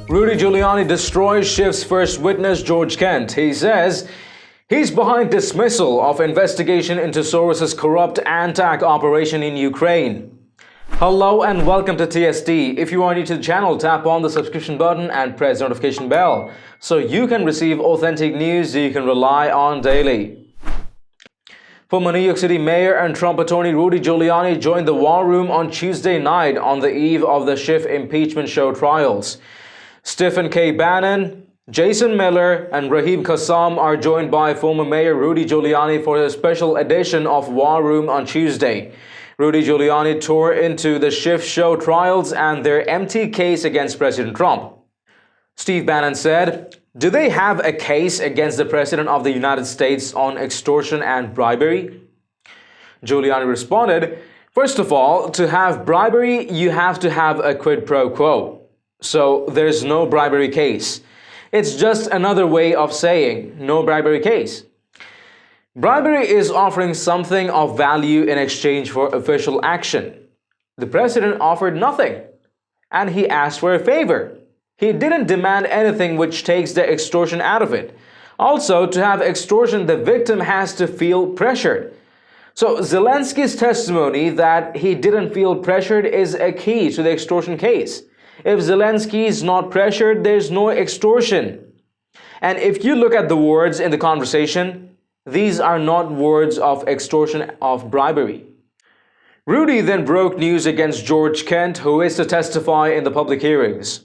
Rudy Giuliani destroys Schiff's first witness, George Kent. He says he's behind dismissal of investigation into Soros' corrupt AntAC operation in Ukraine. Hello and welcome to TSD. If you are new to the channel, tap on the subscription button and press the notification bell so you can receive authentic news you can rely on daily. Former New York City Mayor and Trump attorney Rudy Giuliani joined the war room on Tuesday night on the eve of the Schiff impeachment show trials. Stephen K. Bannon, Jason Miller, and Raheem Kassam are joined by former Mayor Rudy Giuliani for a special edition of War Room on Tuesday. Rudy Giuliani tore into the Schiff show trials and their empty case against President Trump. Steve Bannon said, "Do they have a case against the President of the United States on extortion and bribery?" Giuliani responded, "First of all, to have bribery, you have to have a quid pro quo. So there's no bribery case. It's just another way of saying no bribery case. Bribery is offering something of value in exchange for official action. The president offered nothing, and he asked for a favor. He didn't demand anything which takes the extortion out of it. Also, to have extortion, the victim has to feel pressured. So Zelensky's testimony that he didn't feel pressured is a key to the extortion case. If Zelensky is not pressured, there's no extortion. And if you look at the words in the conversation, these are not words of extortion, of bribery." Rudy then broke news against George Kent, who is to testify in the public hearings.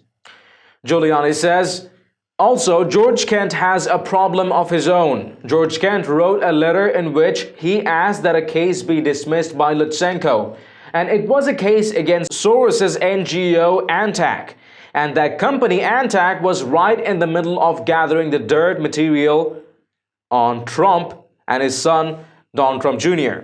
Giuliani says, also, George Kent has a problem of his own. George Kent wrote a letter in which he asked that a case be dismissed by Lutsenko. And it was a case against Soros' NGO AntAC. And that company AntAC was right in the middle of gathering the dirt material on Trump and his son, Donald Trump Jr.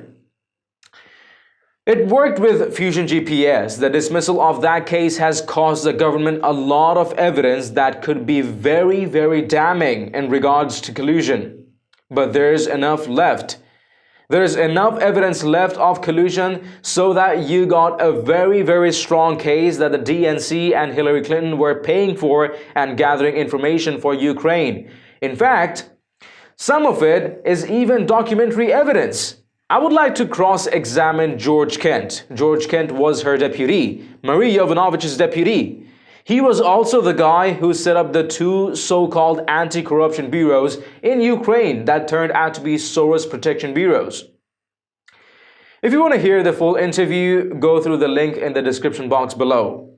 It worked with Fusion GPS. The dismissal of that case has caused the government a lot of evidence that could be very, very damning in regards to collusion. But there's enough left. There is enough evidence left of collusion so that you got a very, very strong case that the DNC and Hillary Clinton were paying for and gathering information for Ukraine. In fact, some of it is even documentary evidence. I would like to cross-examine George Kent. George Kent was her deputy, Marie Yovanovitch's deputy. He was also the guy who set up the two so-called anti-corruption bureaus in Ukraine that turned out to be Soros protection bureaus. If you want to hear the full interview, go through the link in the description box below.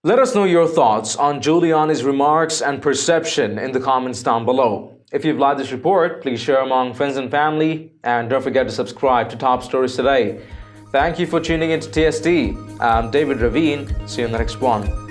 Let us know your thoughts on Giuliani's remarks and perception in the comments down below. If you've liked this report, please share among friends and family, and don't forget to subscribe to Top Stories Today. Thank you for tuning in to TSD. I'm David Ravine. See you in the next one.